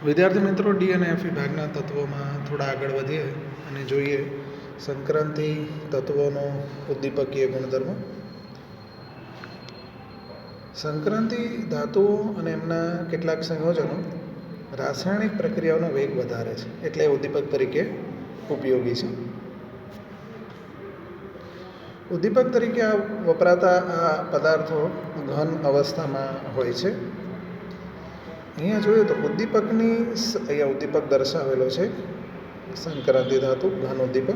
વિદ્યાર્થી મિત્રો, ડી અને એફ વિભાગના તત્વોમાં થોડા આગળ વધીએ અને જોઈએ સંક્રાંતિ તત્વોનો ઉદ્દીપકીય ગુણધર્મ. સંક્રાંતિ ધાતુઓ અને એમના કેટલાક સંયોજનો રાસાયણિક પ્રક્રિયાઓનો વેગ વધારે છે, એટલે ઉદ્દીપક તરીકે ઉપયોગી છે. ઉદ્દીપક તરીકે વપરાતા આ પદાર્થો ઘન અવસ્થામાં હોય છે. અહીંયા જોઈએ તો અહીંયા ઉદ્દીપક દર્શાવેલો છે, સંક્રાંતિ ધાતુ ઘન ઉદ્દીપક.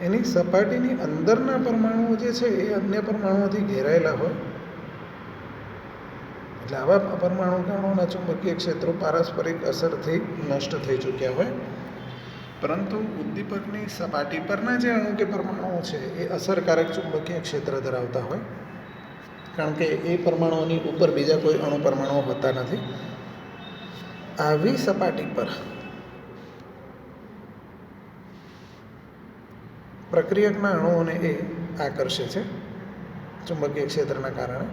એની સપાટીની અંદરના પરમાણુઓ જે છે એ અન્ય પરમાણુઓથી ઘેરાયેલા હોય, એટલે આવા પરમાણુ કણોના ચુંબકીય ક્ષેત્રો પારસ્પરિક અસરથી નષ્ટ થઈ ચૂક્યા હોય, પરંતુ ઉદ્દીપકની સપાટી પરના જે અણુ કે પરમાણુઓ છે એ અસરકારક ચુંબકીય ક્ષેત્ર ધરાવતા હોય, કારણ કે એ પરમાણુઓની ઉપર બીજા કોઈ અણુ પરમાણુઓ હોતા નથી. આવી સપાટી પર પ્રક્રિયકના અણુઓને એ આકર્ષે છે ચુંબકીય ક્ષેત્રના કારણે.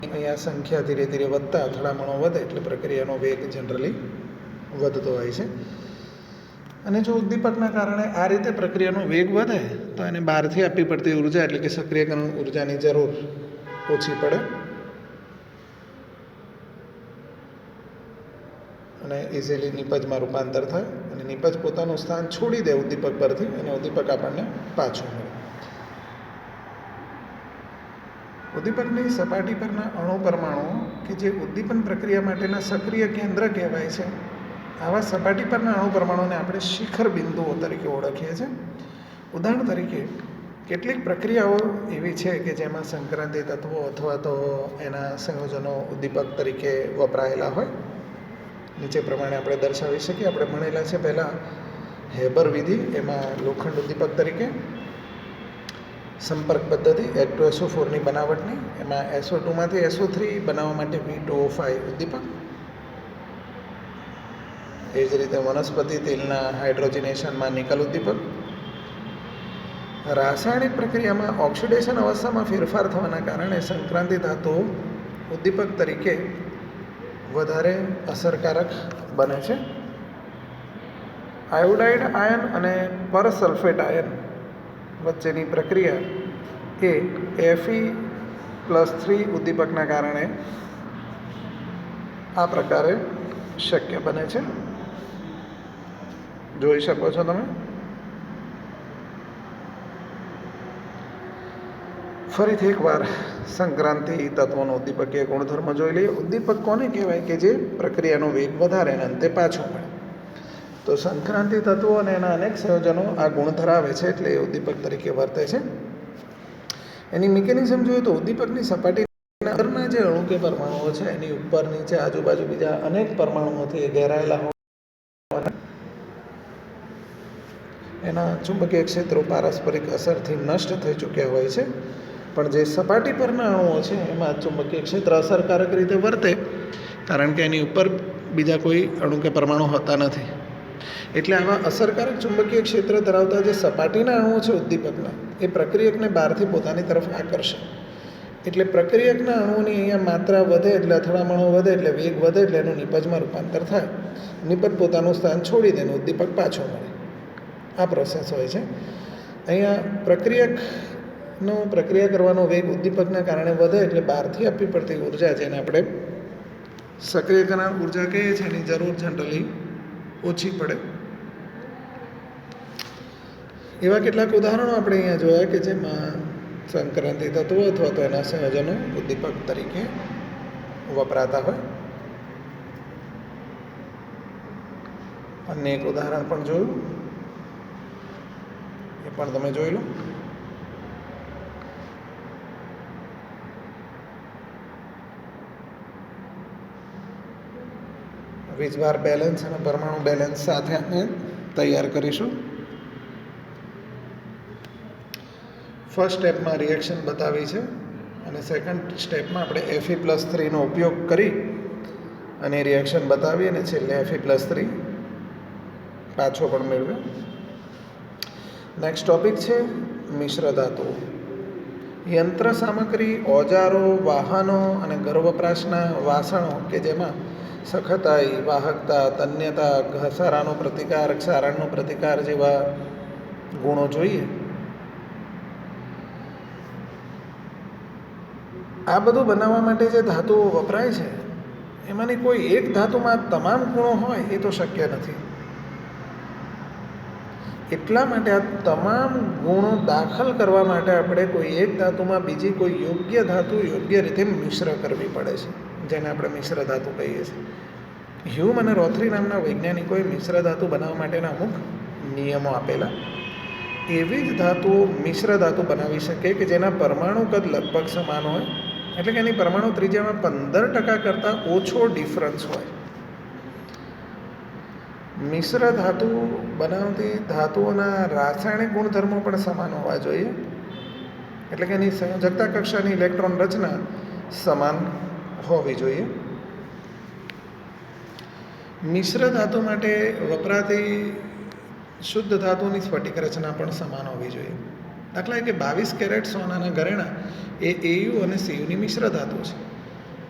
અહીંયા સંખ્યા ધીરે ધીરે વધતા અથડામણો વધે એટલે પ્રક્રિયાનો વેગ જનરલી વધતો હોય છે. અને જો ઉદ્દીપકના કારણે આ રીતે પ્રક્રિયાનો વેગ વધે તો એને બહારથી આપવી પડતી ઉર્જા એટલે કે સક્રિયકરણ ઉર્જાની જરૂર ઓછી પડે અને ઇઝીલી નિપજમાં રૂપાંતર થાય અને નિપજ પોતાનું સ્થાન છોડી દે ઉદ્દીપક પરથી અને ઉદ્દીપક આપણને પાછું મળે. ઉદ્દીપકની સપાટી પરના અણુ પરમાણુઓ કે જે ઉદ્દીપન પ્રક્રિયા માટેના સક્રિય કેન્દ્ર કહેવાય છે, આવા સપાટી પરના અણુ પરમાણુઓને આપણે શિખર બિંદુઓ તરીકે ઓળખીએ છીએ. ઉદાહરણ તરીકે કેટલીક પ્રક્રિયાઓ એવી છે કે જેમાં સંક્રાંતિ તત્વો અથવા તો એના સંયોજનો ઉદ્દીપક તરીકે વપરાયેલા હોય. નીચે પ્રમાણે આપણે દર્શાવી શકીએ. આપણે ભણેલા છે પહેલાં હેબર વિધિ, એમાં લોખંડ ઉદ્દીપક તરીકે. સંપર્ક પદ્ધતિ H2SO4ની બનાવટની, એમાં SO2માંથી SO3 બનાવવા માટે V2O5 ઉદ્દીપક. એ જ રીતે વનસ્પતિ તેલના હાઇડ્રોજનેશનમાં નિકલ ઉદ્દીપક. રાસાયણિક પ્રક્રિયામાં ઓક્સિડેશન અવસ્થામાં ફેરફાર થવાના કારણે સંક્રાંતિ ધાતુઓ ઉદ્દીપક તરીકે વધારે અસરકારક બને છે. આયોડાઇડ આયન અને પરસલ્ફેટ આયન વચ્ચેની પ્રક્રિયા એ Fe+3 ઉદ્દીપકના કારણે આ પ્રકારે શક્ય બને છે. જોઈ શકો છો તમે. ફરીથી એકવાર સંક્રાંતિ તત્વોનો ઉદ્દીપકીય ગુણધર્મ જોઈ લઈએ. ઉદ્દીપક કોને કહેવાય કે જે પ્રક્રિયાનો વેગ વધારે અને અંતે પાછો મળે? તો સંક્રાંતિ તત્વો અને એના અનેક સંયોજનો આ ગુણ ધરાવે છે, એટલે એ ઉદ્દીપક તરીકે વર્તે છે. એની મિકેનિઝમ જોઈએ તો ઉદ્દીપકની સપાટીના અંદરના જે અણુ કે પરમાણુઓ છે એની ઉપર નીચે આજુબાજુ બીજા અનેક પરમાણુઓથી ઘેરાયેલા હોય, એના ચુંબકીય ક્ષેત્રો પારસ્પરિક અસરથી નષ્ટ થઈ ચૂક્યા હોય છે. પણ જે સપાટી પરના અણુઓ છે એમાં ચુંબકીય ક્ષેત્ર અસરકારક રીતે વર્તે, કારણ કે એની ઉપર બીજા કોઈ અણુ કે પરમાણુ હોતા નથી. એટલે આવા અસરકારક ચુંબકીય ક્ષેત્ર ધરાવતા જે સપાટીના અણુઓ છે ઉદ્દીપકના, એ પ્રક્રિયકને બહારથી પોતાની તરફ આકર્ષે. એટલે પ્રક્રિયકના અણુઓની અહીંયા માત્રા વધે એટલે અથડામણો વધે એટલે વેગ વધે એટલે એનું નિપજમાં રૂપાંતર થાય. નિપજ પોતાનું સ્થાન છોડી દે અને ઉદ્દીપક પાછો મળે. આ પ્રોસેસ હોય છે. અહીંયા પ્રક્રિયા કરવાનો વેગ ઉદ્દીપકના કારણે વધે એટલે બહારથી આપવી પડતી ઉર્જા, જેને આપણે સક્રિયકરણ ઉર્જા કહીએ છીએ, એની જરૂર જનરલી ઓછી પડે. એવા કેટલાક ઉદાહરણો આપણે અહીંયા જોયા કે જેમાં સંક્રાંતિ તત્વો અથવા તો એના સંયોજનો ઉદ્દીપક તરીકે વપરાતા હોય. અન્ય એક ઉદાહરણ પણ જોયું, એ પણ તમે જોઈ લો. વીજભાર બેલેન્સ અને પરમાણુ બેલેન્સ સાથે આપણે તૈયાર કરીશું. ફર્સ્ટ સ્ટેપમાં રિએક્શન બતાવી છે અને સેકન્ડ સ્ટેપમાં આપણે Fe+3નો ઉપયોગ કરી અને રિએક્શન બતાવી અને છેલ્લે Fe+3 પાછો પણ મેળવ્યો. નેક્સ્ટ ટોપિક છે મિશ્ર ધાતુઓ. યંત્ર સામગ્રી, ઓજારો, વાહનો અને ઘર વપરાશના વાસણો કે જેમાં સખતાઈ, વાહકતા, તન્યતા, ઘસારાનો પ્રતિકાર, ક્ષારણનો પ્રતિકાર જેવા ગુણો જોઈએ. આ બધું બનાવવા માટે જે ધાતુઓ વપરાય છે એમાંની કોઈ એક ધાતુમાં તમામ ગુણો હોય એ તો શક્ય નથી. એટલા માટે આ તમામ ગુણો દાખલ કરવા માટે આપણે કોઈ એક ધાતુમાં બીજી કોઈ યોગ્ય ધાતુ યોગ્ય રીતે મિશ્ર કરવી પડે છે, જેને આપણે મિશ્ર ધાતુ કહીએ છીએ. હ્યુમ અને રોથરી નામના વૈજ્ઞાનિકોએ મિશ્ર ધાતુ બનાવવા માટેના અમુક નિયમો આપેલા. એવી જ ધાતુઓ મિશ્ર ધાતુ બનાવી શકે કે જેના પરમાણુ કદ લગભગ સમાન હોય, એટલે કે એની પરમાણુ ત્રિજ્યામાં 15% કરતાં ઓછો ડિફરન્સ હોય. મિશ્ર ધાતુ બનાવતી ધાતુઓના રાસાયણિક ગુણધર્મો પણ સમાન હોવા જોઈએ, એટલે કે એની સંયોજકતા કક્ષાની ઇલેક્ટ્રોન રચના સમાન હોવી જોઈએ. મિશ્ર ધાતુ માટે વપરાતી શુદ્ધ ધાતુની સ્ફટિક રચના પણ સમાન હોવી જોઈએ. દાખલા કે 22 કેરેટ સોનાના ઘરેણાં એ Au અને Cuની મિશ્ર ધાતુ છે.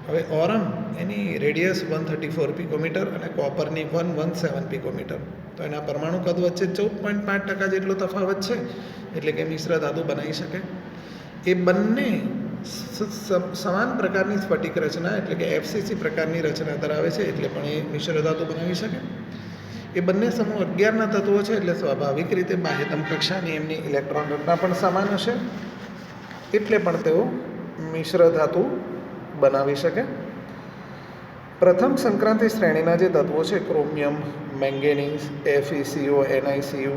હવે ઓરમ એની રેડિયસ 134 પિકોમીટર અને કોપરની 117 પિકોમીટર, તો એના પરમાણુ કદ વચ્ચે 14.5% જેટલો તફાવત છે, એટલે કે મિશ્ર ધાતુ બનાવી શકે. એ બંને સમાન પ્રકારની સ્ફટિક રચના એટલે કે FCC પ્રકારની રચના ધરાવે છે, એટલે પણ એ મિશ્ર ધાતુ બનાવી શકે. એ બંને સમૂહ 11ના તત્વો છે, એટલે સ્વાભાવિક રીતે બાહ્યતમ કક્ષાની એમની ઇલેક્ટ્રોન રચના પણ સમાન હશે, એટલે પણ તેઓ મિશ્ર ધાતુ બનાવી શકે. પ્રથમ સંક્રાંતિ શ્રેણીના જે તત્વો છે ક્રોમિયમ, મેંગેનીઝ, FeCO, NiCu,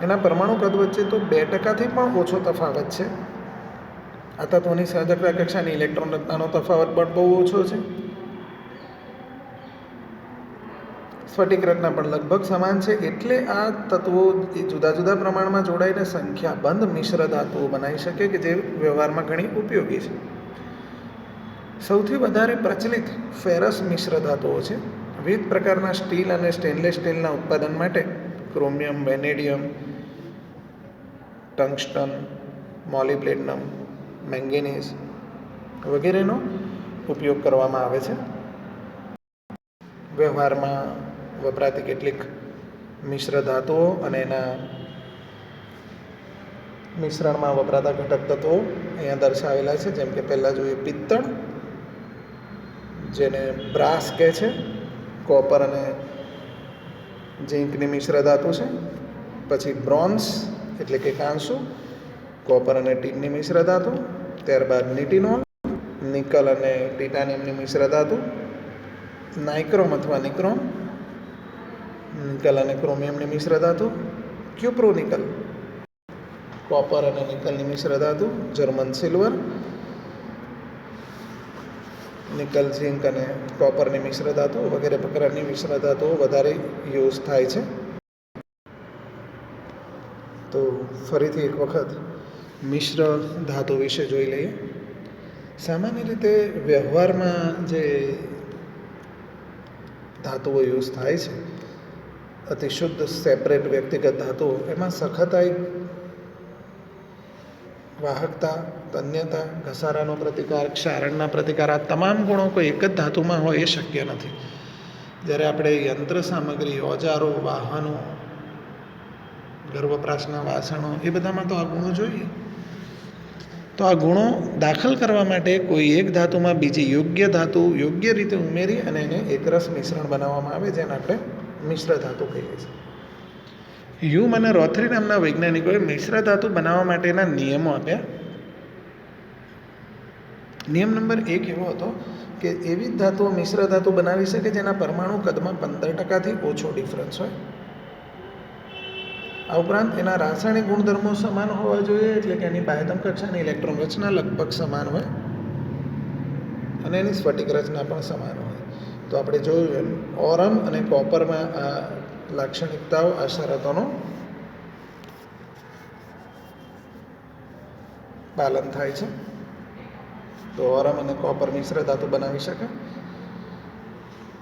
એના પરમાણુ કદ વચ્ચે તો 2%થી પણ ઓછો તફાવત છે. આ તત્વોની સંયોજકતા કક્ષાની ઇલેક્ટ્રોન રચનાનો તફાવત પણ બહુ ઓછો છે. સ્ફટિક રચના પણ લગભગ સમાન છે, એટલે આ તત્વો જુદા જુદા પ્રમાણમાં જોડાઈને સંખ્યાબંધ મિશ્ર ધાતુઓ બનાવી શકે કે જે વ્યવહારમાં ઘણી ઉપયોગી છે. સૌથી વધારે પ્રચલિત ફેરસ મિશ્ર ધાતુઓ છે. વિવિધ પ્રકારના સ્ટીલ અને સ્ટેનલેસ સ્ટીલના ઉત્પાદન માટે chromium, vanadium, tungsten, molybdenum, manganese વગેરેનો ઉપયોગ કરવામાં આવે છે. વ્યવહારમાં વપરાતી કેટલીક મિશ્ર ધાતુઓ અને એના મિશ્રણમાં વપરાતા ઘટક તત્વો અહીંયા દર્શાવેલા છે. જેમ કે પહેલાં જોઈએ પિત્તળ, જેને બ્રાસ કહે છે. કોપર અને ઝીંકની મિશ્ર ધાતુ છે. પછી બ્રોન્ઝ એટલે કે કાંસુ, કોપર અને ટીનની મિશ્ર ધાતુ. ત્યારબાદ નિટિનોલ, નિકલ અને ટિટાનિયમની મિશ્ર ધાતુ. નાઇક્રોમ અથવા નિક્રોમ, નિકલ અને ક્રોમિયમની મિશ્ર ધાતુ. ક્યુપ્રોનિકલ, કોપર અને નિકલની મિશ્ર ધાતુ. જર્મન સિલ્વર, નિકલ, ઝીંક અને કોપરની મિશ્ર ધાતુ વગેરે પ્રકારની મિશ્ર ધાતુઓ વધારે યુઝ થાય છે. તો ફરીથી એક વખત મિશ્ર ધાતુ વિશે જોઈ લઈએ. સામાન્ય રીતે વ્યવહારમાં જે ધાતુઓ યુઝ થાય છે, અતિ શુદ્ધ સેપરેટ વ્યક્તિગત ધાતુઓ, એમાં સખતાઈ, વાહકતા, તન્યતા, ઘસારાનો પ્રતિકાર, ક્ષારણના પ્રતિકાર, આ તમામ ગુણો કોઈ એક જ ધાતુમાં હોય એ શક્ય નથી. જ્યારે આપણે યંત્ર સામગ્રી, ઓજારો, વાહનો, ઘર વપરાશના વાસણો એ બધામાં તો આ ગુણો જોઈએ. તો આ ગુણો દાખલ કરવા માટે કોઈ એક ધાતુમાં બીજી યોગ્ય ધાતુ યોગ્ય રીતે ઉમેરી અને એને એકરસ મિશ્રણ બનાવવામાં આવે, જેને આપણે મિશ્ર ધાતુ કહીએ છીએ. હ્યુમ અને રોથરી નામના વૈજ્ઞાનિકોએ મિશ્ર ધાતુ બનાવવા માટેના નિયમો આપ્યા. નિયમ નંબર 1 એવો હતો કે એવી જ ધાતુઓ મિશ્ર ધાતુ બનાવી શકે જેના પરમાણુ કદમાં 15%થી ઓછો ડિફરન્સ હોય. આ ઉપરાંત એના રાસાયણિક ગુણધર્મો સમાન હોવા જોઈએ, એટલે કે એની બાહ્યતમ કક્ષાની ઇલેક્ટ્રોન રચના લગભગ સમાન હોય અને એની સ્ફટિક રચના પણ સમાન હોય. તો આપણે જોયું એમ ઓરમ અને કોપરમાં આ લાક્ષણિકતાઓ, આ શરતોનું પાલન થાય છે. તો ઓરમ અને કોપર મિશ્ર ધાતુ બનાવી શકે.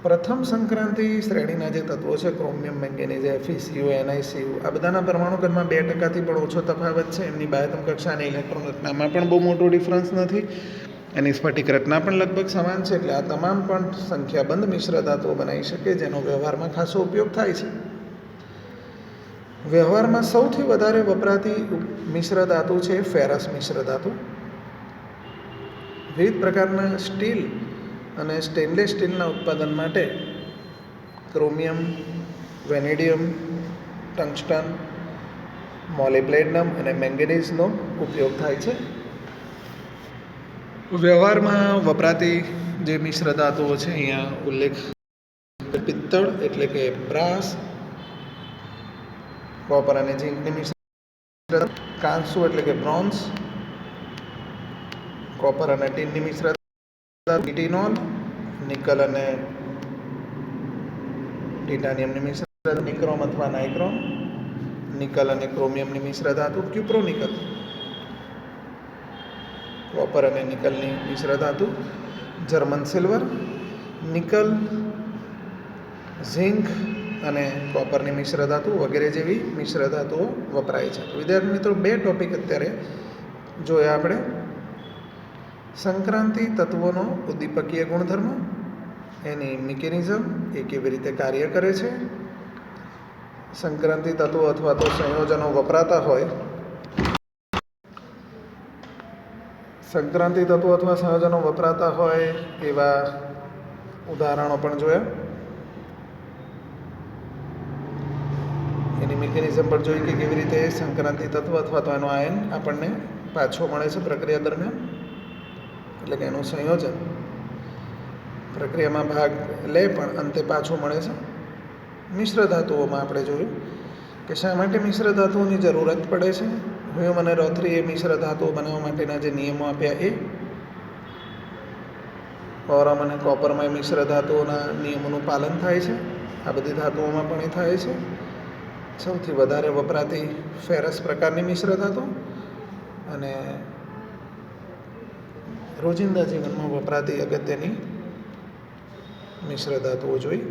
પ્રથમ સંક્રાંતિ શ્રેણીના જે તત્વો છે ક્રોમિયમ, મેંગેનીઝ, FeCO, NiCu, આ બધાના પરમાણુ કદમાં 2%થી પણ ઓછો તફાવત છે. એમની બાહ્યતમ કક્ષા અને ઇલેક્ટ્રોન રચનામાં પણ બહુ મોટો ડિફરન્સ નથી. એની સ્ફટિક રચના પણ લગભગ સમાન છે, એટલે આ તમામ પણ સંખ્યાબંધ મિશ્ર ધાતુઓ બનાવી શકે, જેનો વ્યવહારમાં ખાસો ઉપયોગ થાય છે. વ્યવહારમાં સૌથી વધારે વપરાતી મિશ્ર ધાતુ છે ફેરસ મિશ્ર ધાતુ. વિવિધ પ્રકારના સ્ટીલ અને સ્ટેનલેસ સ્ટીલના ઉત્પાદન માટે ક્રોમિયમ, વેનેડિયમ, ટંગસ્ટન, મોલિબ્ડેનમ અને મેંગેનીઝનો ઉપયોગ થાય છે. વ્યવહારમાં વપરાતી જે મિશ્ર ધાતુઓ છે અહીંયા ઉલ્લેખ પિત્તળ એટલે કે બ્રાસ, કોપર અને ઝીંકની મિશ્ર, કાંસુ એટલે કે બ્રોન્ઝ, કોપર અને ટીનની મિશ્ર, ટિનોલ, નિકલ અને ટિટાનિયમની મિશ્ર, નિક્રોમ અથવા નાઇક્રોમ, નિકલ અને ક્રોમિયમની મિશ્ર ધાતુ, ક્યુપ્રોનિકલ, કોપર અને નિકલની મિશ્ર ધાતુ, જર્મન સિલ્વર, નિકલ, ઝિંક અને કોપરની મિશ્ર ધાતુ વગેરે જેવી મિશ્ર ધાતુઓ વપરાય છે. વિદ્યાર્થી મિત્રો, 2 ટોપિક અત્યારે જોયા આપણે. સંક્રાંતિ તત્વોનો ઉદ્દીપકીય ગુણધર્મ, એની મિકેનિઝમ, એ કેવી રીતે કાર્ય કરે છે. સંક્રાંતિ તત્વો અથવા તો સંયોજનો વપરાતા હોય, સંક્રાંતિ તત્વો અથવા સંયોજનો વપરાતા હોય એવા ઉદાહરણો પણ જોયા. એની મિકેનિઝમ પર જોઈ કે કેવી રીતે સંક્રાંતિ તત્વ અથવા તો એનો આયન આપણને પાછો મળે છે પ્રક્રિયા દરમિયાન, એટલે કે એનું સંયોજન પ્રક્રિયામાં ભાગ લે પણ અંતે પાછું મળે છે. મિશ્ર ધાતુઓમાં આપણે જોયું કે શા માટે મિશ્ર ધાતુઓની જરૂરત પડે છે. હ્યુમ અને રોથરીએ મિશ્ર ધાતુઓ બનાવવા માટેના જે નિયમો આપ્યા એ, ઓરમ અને કોપરમાં મિશ્ર ધાતુઓના નિયમોનું પાલન થાય છે. આ બધી ધાતુઓમાં પણ એ થાય છે. સૌથી વધારે વપરાતી ફેરસ પ્રકારની મિશ્ર ધાતુ અને રોજિંદા જીવનમાં વપરાતી અગત્યની મિશ્ર ધાતુઓ જોઈ.